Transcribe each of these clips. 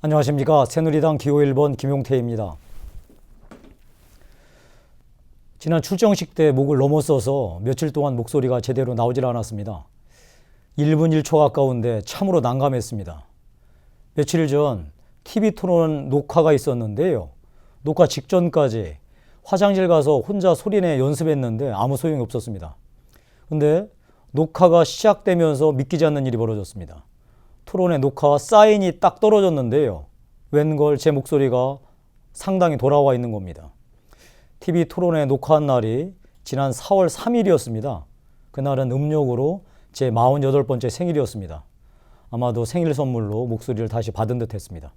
안녕하십니까. 새누리당 기호 1번 김용태입니다. 지난 출정식 때 목을 넘어서서 며칠 동안 목소리가 제대로 나오질 않았습니다. 1분 1초 가까운데 참으로 난감했습니다. 며칠 전 TV토론 녹화가 있었는데요. 녹화 직전까지 화장실 가서 혼자 소리내 연습했는데 아무 소용이 없었습니다. 근데 녹화가 시작되면서 믿기지 않는 일이 벌어졌습니다. 토론의 녹화와 사인이 딱 떨어졌는데요. 웬걸 제 목소리가 상당히 돌아와 있는 겁니다. TV 토론회 녹화한 날이 지난 4월 3일이었습니다. 그날은 음력으로 제 48번째 생일이었습니다. 아마도 생일 선물로 목소리를 다시 받은 듯 했습니다.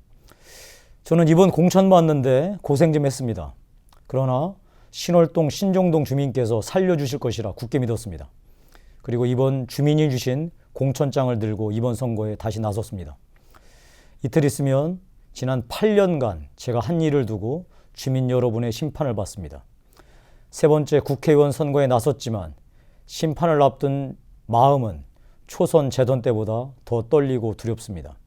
저는 이번 공천 받는데 고생 좀 했습니다. 그러나 신월동 신정동 주민께서 살려주실 것이라 굳게 믿었습니다. 그리고 이번 주민이 주신 공천장을 들고 이번 선거에 다시 나섰습니다. 이틀 있으면 지난 8년간 제가 한 일을 두고 주민 여러분의 심판을 받습니다. 세 번째 국회의원 선거에 나섰지만 심판을 앞둔 마음은 초선 재선 때보다 더 떨리고 두렵습니다.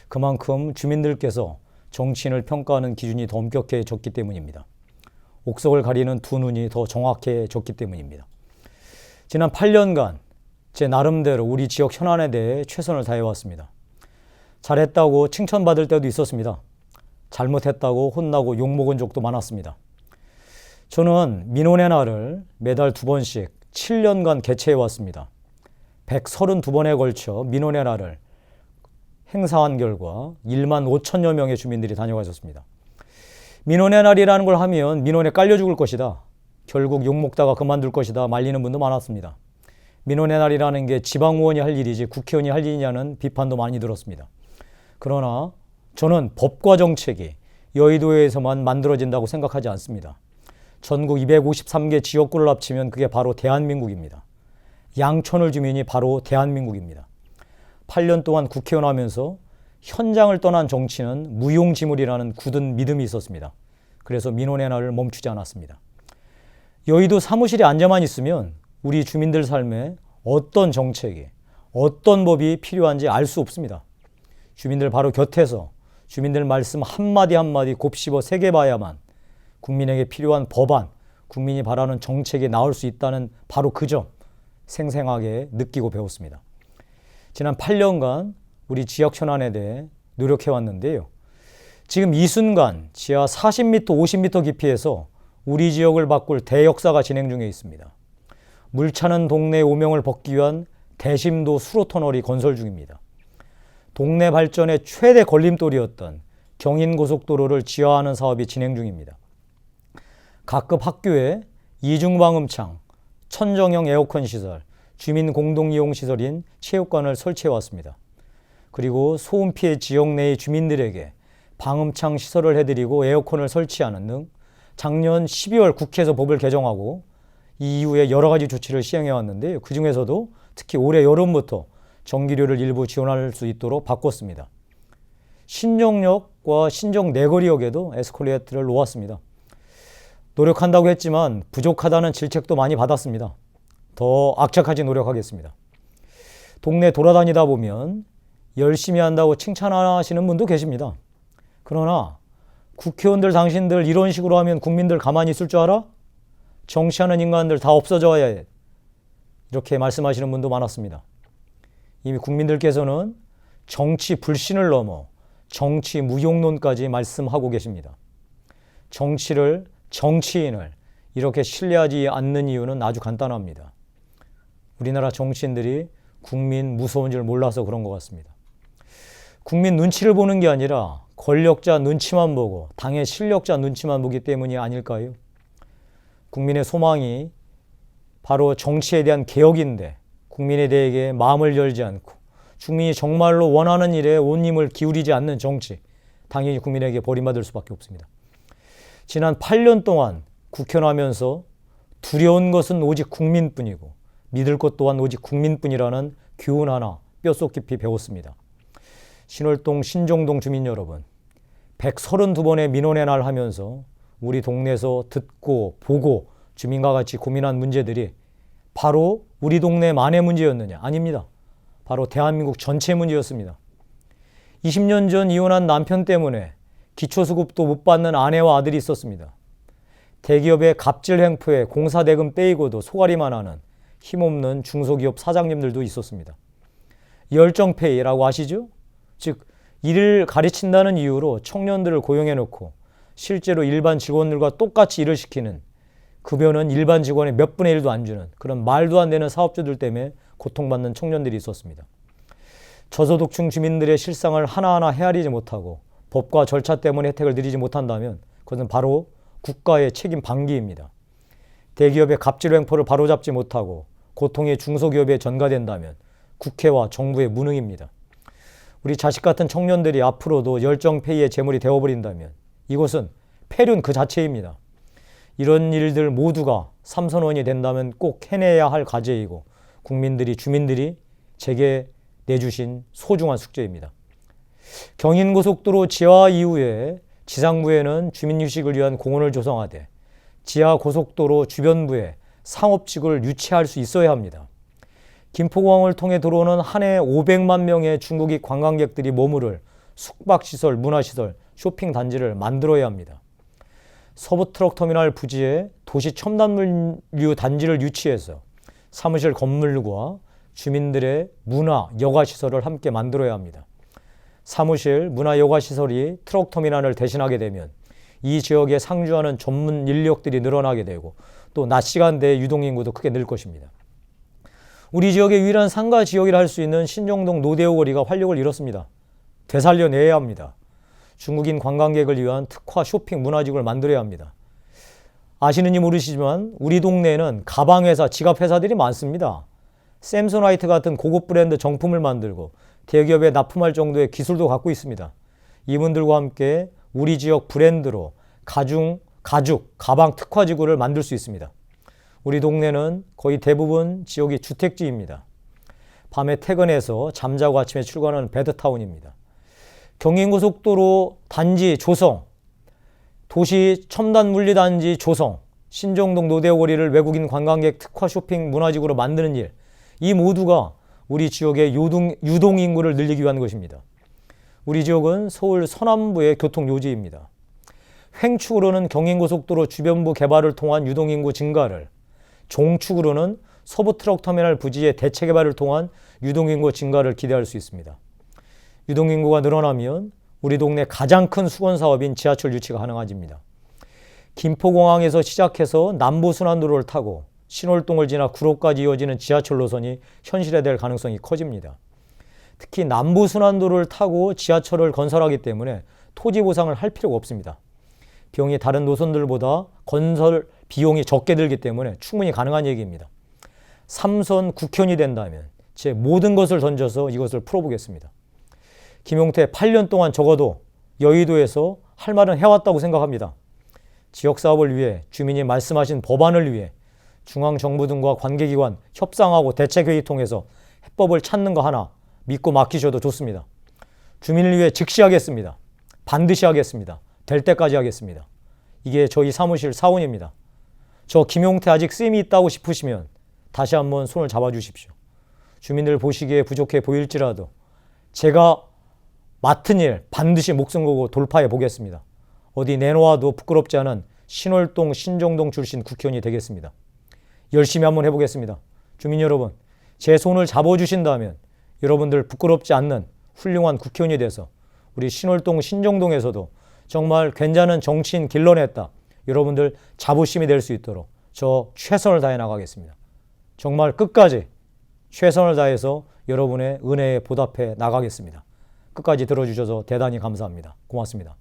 그만큼 주민들께서 정치인을 평가하는 기준이 더 엄격해졌기 때문입니다. 옥석을 가리는 두 눈이 더 정확해졌기 때문입니다. 지난 8년간 제 나름대로 우리 지역 현안에 대해 최선을 다해왔습니다. 잘했다고 칭찬받을 때도 있었습니다. 잘못했다고 혼나고 욕먹은 적도 많았습니다. 저는 민원의 날을 매달 2번씩 7년간 개최해왔습니다. 132번에 걸쳐 민원의 날을 행사한 결과 1만 5천여 명의 주민들이 다녀가셨습니다. 민원의 날이라는 걸 하면 민원에 깔려 죽을 것이다. 결국 욕먹다가 그만둘 것이다. 말리는 분도 많았습니다. 민원의 날이라는 게 지방의원이 할 일이지 국회의원이 할 일이냐는 비판도 많이 들었습니다. 그러나 저는 법과 정책이 여의도에서만 만들어진다고 생각하지 않습니다. 전국 253개 지역구를 합치면 그게 바로 대한민국입니다. 양천을 주민이 바로 대한민국입니다. 8년 동안 국회의원 하면서 현장을 떠난 정치는 무용지물이라는 굳은 믿음이 있었습니다. 그래서 민원의 날을 멈추지 않았습니다. 여의도 사무실에 앉아만 있으면 우리 주민들 삶에 어떤 정책이, 어떤 법이 필요한지 알 수 없습니다. 주민들 바로 곁에서 주민들 말씀 한마디 한마디 곱씹어 새겨봐야만 국민에게 필요한 법안, 국민이 바라는 정책이 나올 수 있다는 바로 그 점 생생하게 느끼고 배웠습니다. 지난 8년간 우리 지역 현안에 대해 노력해왔는데요. 지금 이 순간 지하 40m, 50m 깊이에서 우리 지역을 바꿀 대역사가 진행 중에 있습니다. 물 차는 동네 오명을 벗기 위한 대심도 수로터널이 건설 중입니다. 동네 발전의 최대 걸림돌이었던 경인고속도로를 지하하는 사업이 진행 중입니다. 각급 학교에 이중방음창, 천정형 에어컨 시설, 주민 공동이용 시설인 체육관을 설치해 왔습니다. 그리고 소음 피해 지역 내의 주민들에게 방음창 시설을 해드리고 에어컨을 설치하는 등 작년 12월 국회에서 법을 개정하고 이 이후에 여러 가지 조치를 시행해 왔는데요. 그 중에서도 특히 올해 여름부터 전기료를 일부 지원할 수 있도록 바꿨습니다. 신정역과 신정 내거리역에도 에스컬레이터를 놓았습니다. 노력한다고 했지만 부족하다는 질책도 많이 받았습니다. 더 악착같이 노력하겠습니다. 동네 돌아다니다 보면 열심히 한다고 칭찬하시는 분도 계십니다. 그러나 국회의원들 당신들 이런 식으로 하면 국민들 가만히 있을 줄 알아? 정치하는 인간들 다 없어져야 해. 이렇게 말씀하시는 분도 많았습니다. 이미 국민들께서는 정치 불신을 넘어 정치 무용론까지 말씀하고 계십니다. 정치를, 정치인을 이렇게 신뢰하지 않는 이유는 아주 간단합니다. 우리나라 정치인들이 국민 무서운 줄 몰라서 그런 것 같습니다. 국민 눈치를 보는 게 아니라 권력자 눈치만 보고 당의 실력자 눈치만 보기 때문이 아닐까요? 국민의 소망이 바로 정치에 대한 개혁인데 국민에 대해 마음을 열지 않고 국민이 정말로 원하는 일에 온 힘을 기울이지 않는 정치, 당연히 국민에게 버림받을 수밖에 없습니다. 지난 8년 동안 국회의원 하면서 두려운 것은 오직 국민뿐이고 믿을 것 또한 오직 국민뿐이라는 교훈 하나 뼛속 깊이 배웠습니다. 신월동 신정동 주민 여러분, 132번의 민원의 날 하면서 우리 동네에서 듣고 보고 주민과 같이 고민한 문제들이 바로 우리 동네만의 문제였느냐? 아닙니다. 바로 대한민국 전체 문제였습니다. 20년 전 이혼한 남편 때문에 기초수급도 못 받는 아내와 아들이 있었습니다. 대기업의 갑질 횡포에 공사대금 떼이고도 소가리만 하는 힘없는 중소기업 사장님들도 있었습니다. 열정페이라고 아시죠? 즉 일을 가르친다는 이유로 청년들을 고용해놓고 실제로 일반 직원들과 똑같이 일을 시키는, 급여는 일반 직원의 몇 분의 1도 안 주는 그런 말도 안 되는 사업주들 때문에 고통받는 청년들이 있었습니다. 저소득층 주민들의 실상을 하나하나 헤아리지 못하고 법과 절차 때문에 혜택을 누리지 못한다면 그것은 바로 국가의 책임 방기입니다. 대기업의 갑질 횡포를 바로잡지 못하고 고통이 중소기업에 전가된다면 국회와 정부의 무능입니다. 우리 자식 같은 청년들이 앞으로도 열정페이의 재물이 되어버린다면 이것은 폐륜 그 자체입니다. 이런 일들 모두가 삼선원이 된다면 꼭 해내야 할 과제이고 국민들이, 주민들이 제게 내주신 소중한 숙제입니다. 경인고속도로 지하 이후에 지상부에는 주민휴식을 위한 공원을 조성하되 지하고속도로 주변부에 상업지구를 유치할 수 있어야 합니다. 김포공항을 통해 들어오는 한 해 500만 명의 중국인 관광객들이 머무를 숙박시설, 문화시설, 쇼핑단지를 만들어야 합니다. 서부트럭터미널 부지에 도시 첨단물류 단지를 유치해서 사무실 건물과 주민들의 문화, 여가시설을 함께 만들어야 합니다. 사무실, 문화, 여가시설이 트럭터미널을 대신하게 되면 이 지역에 상주하는 전문 인력들이 늘어나게 되고 또 낮 시간대에 유동인구도 크게 늘 것입니다. 우리 지역의 유일한 상가 지역이라 할 수 있는 신정동 노대오 거리가 활력을 잃었습니다. 되살려내야 합니다. 중국인 관광객을 위한 특화 쇼핑 문화지구를 만들어야 합니다. 아시는지 모르시지만 우리 동네에는 가방회사, 지갑회사들이 많습니다. 샘소나이트 같은 고급 브랜드 정품을 만들고 대기업에 납품할 정도의 기술도 갖고 있습니다. 이분들과 함께 우리 지역 브랜드로 가죽, 가방 특화지구를 만들 수 있습니다. 우리 동네는 거의 대부분 지역이 주택지입니다. 밤에 퇴근해서 잠자고 아침에 출근하는 배드타운입니다. 경인고속도로 단지 조성, 도시 첨단물류단지 조성, 신정동 노대오 거리를 외국인 관광객 특화 쇼핑 문화지구로 만드는 일, 이 모두가 우리 지역의 유동인구를 늘리기 위한 것입니다. 우리 지역은 서울 서남부의 교통요지입니다. 횡축으로는 경인고속도로 주변부 개발을 통한 유동인구 증가를, 종축으로는 서부트럭터미널 부지의 대체 개발을 통한 유동인구 증가를 기대할 수 있습니다. 유동인구가 늘어나면 우리 동네 가장 큰 수건사업인 지하철 유치가 가능해집니다. 김포공항에서 시작해서 남부순환도로를 타고 신월동을 지나 구로까지 이어지는 지하철 노선이 현실화될 가능성이 커집니다. 특히 남부순환도로를 타고 지하철을 건설하기 때문에 토지 보상을 할 필요가 없습니다. 비용이 다른 노선들보다 건설 비용이 적게 들기 때문에 충분히 가능한 얘기입니다. 3선 국현이 된다면 제 모든 것을 던져서 이것을 풀어보겠습니다. 김용태 8년 동안 적어도 여의도에서 할 말은 해왔다고 생각합니다. 지역사업을 위해, 주민이 말씀하신 법안을 위해 중앙정부 등과 관계기관 협상하고 대책회의 통해서 해법을 찾는 거 하나 믿고 맡기셔도 좋습니다. 주민을 위해 즉시 하겠습니다. 반드시 하겠습니다. 될 때까지 하겠습니다. 이게 저희 사무실 사원입니다. 저 김용태 아직 쓰임이 있다고 싶으시면 다시 한번 손을 잡아주십시오. 주민들 보시기에 부족해 보일지라도 제가 맡은 일 반드시 목숨 걸고 돌파해 보겠습니다. 어디 내놓아도 부끄럽지 않은 신월동, 신정동 출신 국회의원이 되겠습니다. 열심히 한번 해보겠습니다. 주민 여러분, 제 손을 잡아주신다면 여러분들 부끄럽지 않는 훌륭한 국회의원이 돼서 우리 신월동, 신정동에서도 정말 괜찮은 정치인 길러냈다, 여러분들 자부심이 될 수 있도록 저 최선을 다해 나가겠습니다. 정말 끝까지 최선을 다해서 여러분의 은혜에 보답해 나가겠습니다. 끝까지 들어주셔서 대단히 감사합니다. 고맙습니다.